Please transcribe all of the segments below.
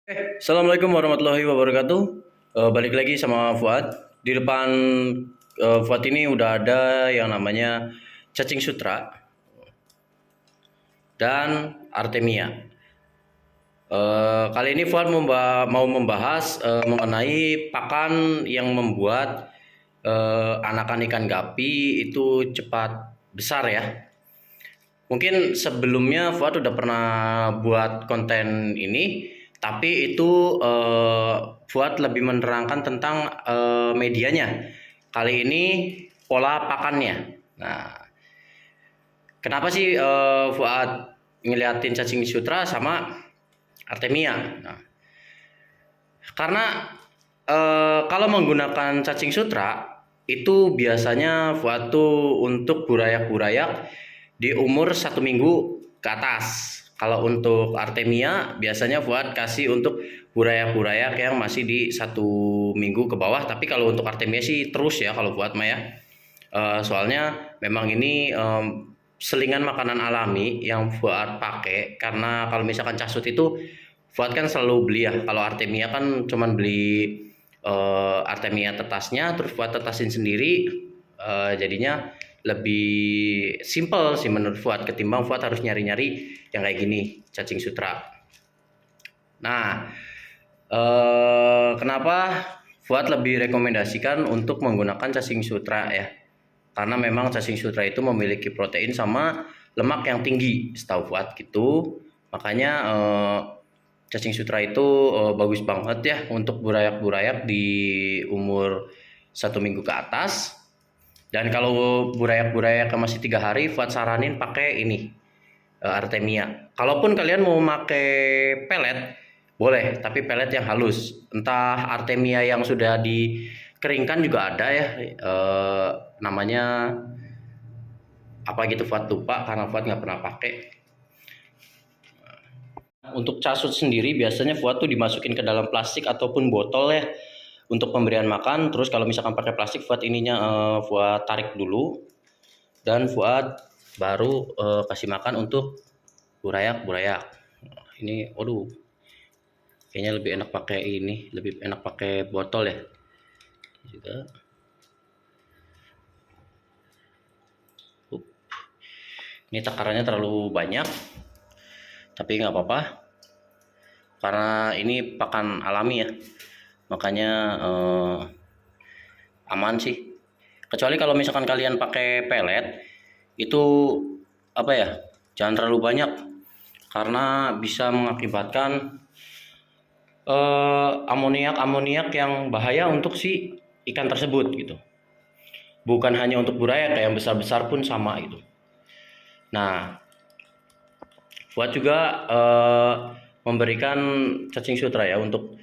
Assalamualaikum warahmatullahi wabarakatuh. Balik lagi sama Fuad. Di depan Fuad ini udah ada yang namanya cacing sutra dan artemia. Kali ini Fuad mau membahas mengenai pakan yang membuat anakan ikan gapi itu cepat besar ya. Mungkin sebelumnya Fuad udah pernah buat konten ini, tapi itu Fuad lebih menerangkan tentang medianya. Kali ini pola pakannya. Nah, kenapa sih Fuad ngeliatin cacing sutra sama artemia? Nah, karena kalau menggunakan cacing sutra itu biasanya Fuad tuh untuk burayak-burayak di umur 1 minggu ke atas. Kalau untuk artemia biasanya Fuad kasih untuk burayak-burayak yang masih di 1 minggu ke bawah. Tapi kalau untuk artemia sih terus ya kalau Fuad mah ya. Soalnya memang ini selingan makanan alami yang Fuad pakai, karena kalau misalkan casut itu Fuad kan selalu beli ya. Kalau artemia kan cuman beli artemia tetasnya, terus Fuad tetasin sendiri. Jadinya lebih simple sih menurut Fuad, ketimbang Fuad harus nyari-nyari yang kayak gini, cacing sutra. Nah, kenapa Fuad lebih rekomendasikan untuk menggunakan cacing sutra ya? Karena memang cacing sutra itu memiliki protein sama lemak yang tinggi, setahu Fuad gitu. Makanya cacing sutra itu bagus banget ya untuk burayak-burayak di umur 1 minggu ke atas. Dan kalau burayak-burayak masih 3 hari, Fuad saranin pakai ini artemia. Kalaupun kalian mau pakai pelet, boleh, tapi pelet yang halus. Entah artemia yang sudah dikeringkan juga ada ya, namanya apa gitu Fuad lupa karena Fuad nggak pernah pakai. Untuk casut sendiri biasanya Fuad tuh dimasukin ke dalam plastik ataupun botol ya untuk pemberian makan. Terus kalau misalkan pakai plastik, Fuad ininya Fuad tarik dulu dan Fuad baru kasih makan untuk burayak-burayak. Ini waduh, kayaknya lebih enak pakai ini, lebih enak pakai botol ya juga. Ini takarannya terlalu banyak, tapi nggak apa-apa karena ini pakan alami ya, makanya aman sih. Kecuali kalau misalkan kalian pakai pelet, itu apa ya, jangan terlalu banyak karena bisa mengakibatkan amoniak yang bahaya untuk si ikan tersebut gitu. Bukan hanya untuk burayak, kayak yang besar-besar pun sama itu. Nah, Fuad juga memberikan cacing sutra ya untuk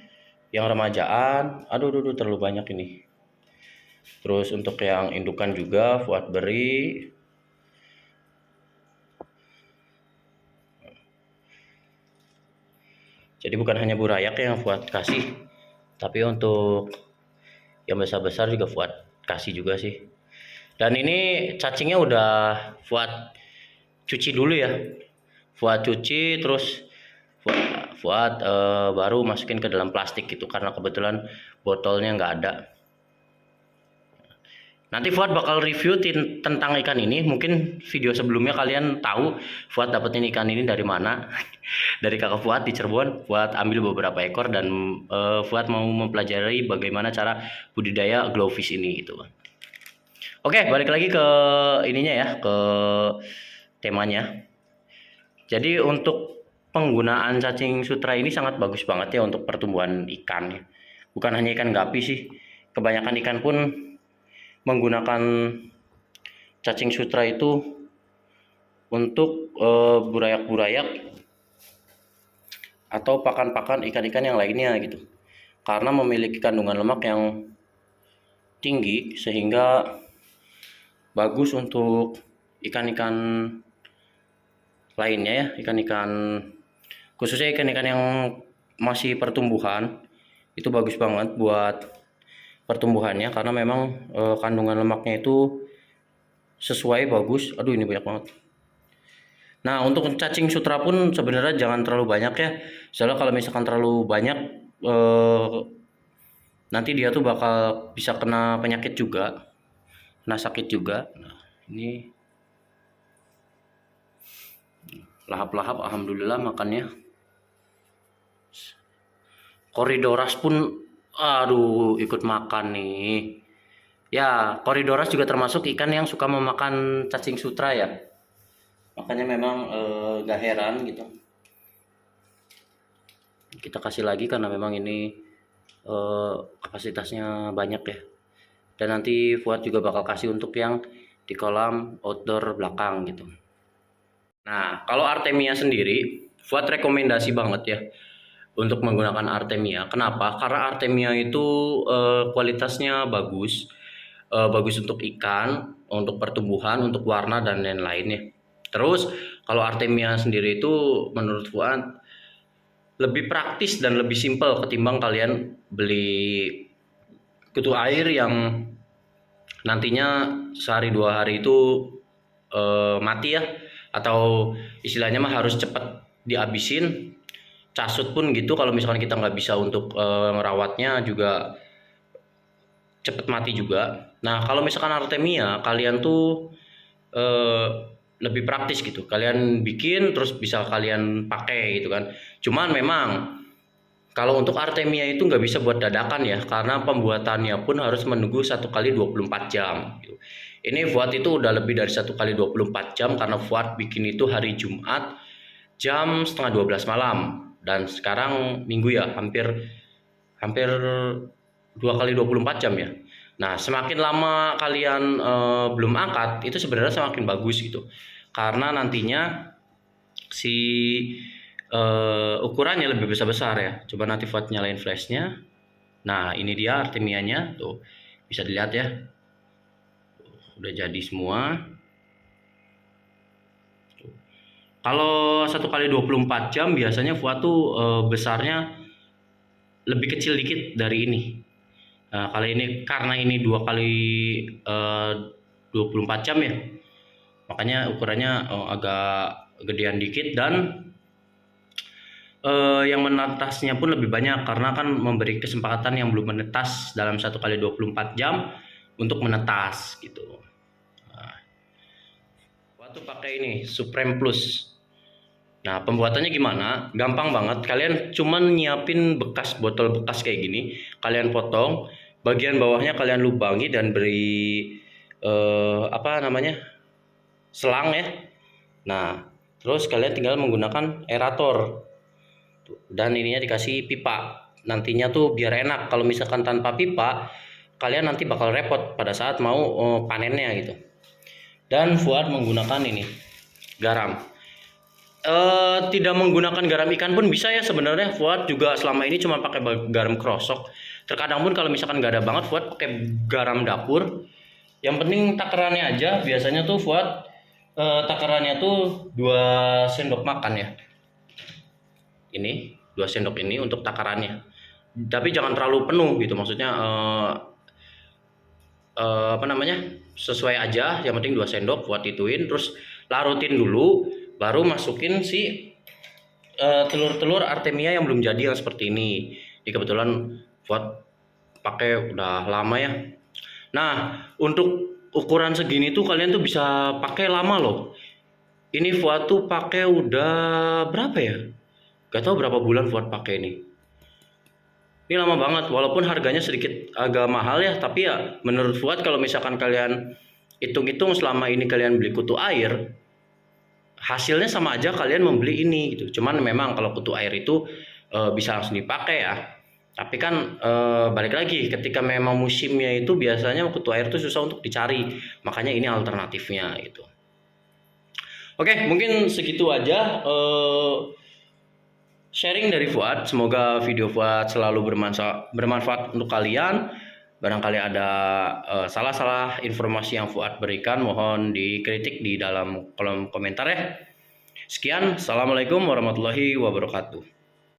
yang remajaan. Aduh, terlalu banyak ini. Terus untuk yang indukan juga Fuad beri. Jadi bukan hanya burayak yang Fuad kasih, tapi untuk yang besar-besar juga Fuad kasih juga sih. Dan ini cacingnya udah Fuad cuci dulu ya. Fuad cuci terus Fuad baru masukin ke dalam plastik gitu, karena kebetulan botolnya nggak ada. Nanti Fuad bakal review tentang ikan ini. Mungkin video sebelumnya kalian tahu Fuad dapetin ikan ini dari mana. Dari kakak Fuad di Cirebon. Fuad ambil beberapa ekor dan Fuad mau mempelajari bagaimana cara budidaya glowfish ini gitu. Oke, balik lagi ke ininya ya, ke temanya. Jadi untuk penggunaan cacing sutra ini sangat bagus banget ya untuk pertumbuhan ikan. Bukan hanya ikan gapi sih, kebanyakan ikan pun menggunakan cacing sutra itu untuk burayak-burayak atau pakan-pakan ikan-ikan yang lainnya gitu. Karena memiliki kandungan lemak yang tinggi sehingga bagus untuk ikan-ikan lainnya ya, ikan-ikan khususnya ikan-ikan yang masih pertumbuhan itu bagus banget buat pertumbuhannya, karena memang kandungan lemaknya itu sesuai bagus. Aduh, ini banyak banget. Nah, untuk cacing sutra pun sebenarnya jangan terlalu banyak ya. Soalnya kalau misalkan terlalu banyak eh, nanti dia tuh bakal bisa kena penyakit juga, kena sakit juga. Nah, ini lahap-lahap alhamdulillah makannya. Koridoras pun aduh ikut makan nih. Ya, koridoras juga termasuk ikan yang suka memakan cacing sutra ya. Makanya memang gak heran gitu. Kita kasih lagi karena memang ini kapasitasnya banyak ya. Dan nanti Fuad juga bakal kasih untuk yang di kolam outdoor belakang gitu. Nah, kalau Artemia sendiri, Fuad rekomendasi banget ya untuk menggunakan Artemia. Kenapa? Karena Artemia itu kualitasnya bagus, bagus untuk ikan, untuk pertumbuhan, untuk warna dan lain-lainnya. Terus kalau Artemia sendiri itu menurut Fuad lebih praktis dan lebih simpel ketimbang kalian beli kutu air yang nantinya sehari 2 hari itu mati ya, atau istilahnya mah harus cepat dihabisin. Casut pun gitu, kalau misalkan kita nggak bisa untuk ngerawatnya juga cepet mati juga. Nah, kalau misalkan Artemia kalian tuh lebih praktis gitu, kalian bikin terus bisa kalian pakai gitu kan. Cuman memang kalau untuk Artemia itu nggak bisa buat dadakan ya, karena pembuatannya pun harus menunggu 1 kali 24 jam gitu. Ini Fuad itu udah lebih dari 1 kali 24 jam karena Fuad bikin itu hari Jumat jam setengah 12 malam, dan sekarang Minggu ya, hampir 2 kali 24 jam ya. Nah, semakin lama kalian belum angkat itu sebenarnya semakin bagus gitu, karena nantinya si ukurannya lebih besar ya. Coba nanti Fuad nyalain flashnya. Nah, ini dia Artemianya tuh, bisa dilihat ya, udah jadi semua. Kalau 1 kali 24 jam biasanya Fuad tuh besarnya lebih kecil dikit dari ini. Nah, kali ini karena ini 2 kali 24 jam ya, makanya ukurannya agak gedean dikit, dan yang menetasnya pun lebih banyak karena kan memberi kesempatan yang belum menetas dalam 1 kali 24 jam untuk menetas gitu. Nah, waktu pakai ini Supreme Plus. Nah, pembuatannya gimana? Gampang banget. Kalian cuman nyiapin bekas botol bekas kayak gini, kalian potong, bagian bawahnya kalian lubangi dan beri apa namanya? Selang ya. Nah, terus kalian tinggal menggunakan aerator. Dan ininya dikasih pipa. Nantinya tuh biar enak. Kalau misalkan tanpa pipa, kalian nanti bakal repot pada saat mau panennya gitu. Dan Fuad menggunakan ini garam. Tidak menggunakan garam ikan pun bisa ya sebenarnya. Fuad juga selama ini cuma pakai garam krosok. Terkadang pun kalau misalkan nggak ada banget, Fuad pakai garam dapur. Yang penting takarannya aja. Biasanya tuh Fuad takarannya tuh 2 sendok makan ya. Ini 2 sendok ini untuk takarannya. Tapi jangan terlalu penuh gitu. Maksudnya apa namanya? Sesuai aja. Yang penting 2 sendok Fuad ituin, terus larutin dulu. Baru masukin si telur-telur Artemia yang belum jadi yang seperti ini. Ini kebetulan Fuad pakai udah lama ya. Nah, untuk ukuran segini tuh kalian tuh bisa pakai lama loh. Ini Fuad tuh pakai udah berapa ya? Gak tahu berapa bulan Fuad pakai ini. Ini lama banget, walaupun harganya sedikit agak mahal ya, tapi ya menurut Fuad kalau misalkan kalian hitung-hitung selama ini kalian beli kutu air, hasilnya sama aja kalian membeli ini gitu. Cuman memang kalau kutu air itu bisa langsung dipakai ya. Tapi kan balik lagi, ketika memang musimnya itu biasanya kutu air itu susah untuk dicari. Makanya ini alternatifnya gitu. Oke, mungkin segitu aja sharing dari Fuad. Semoga video Fuad selalu bermanfaat untuk kalian. Barangkali ada salah-salah informasi yang Fuad berikan, mohon dikritik di dalam kolom komentar ya. Sekian, assalamualaikum warahmatullahi wabarakatuh.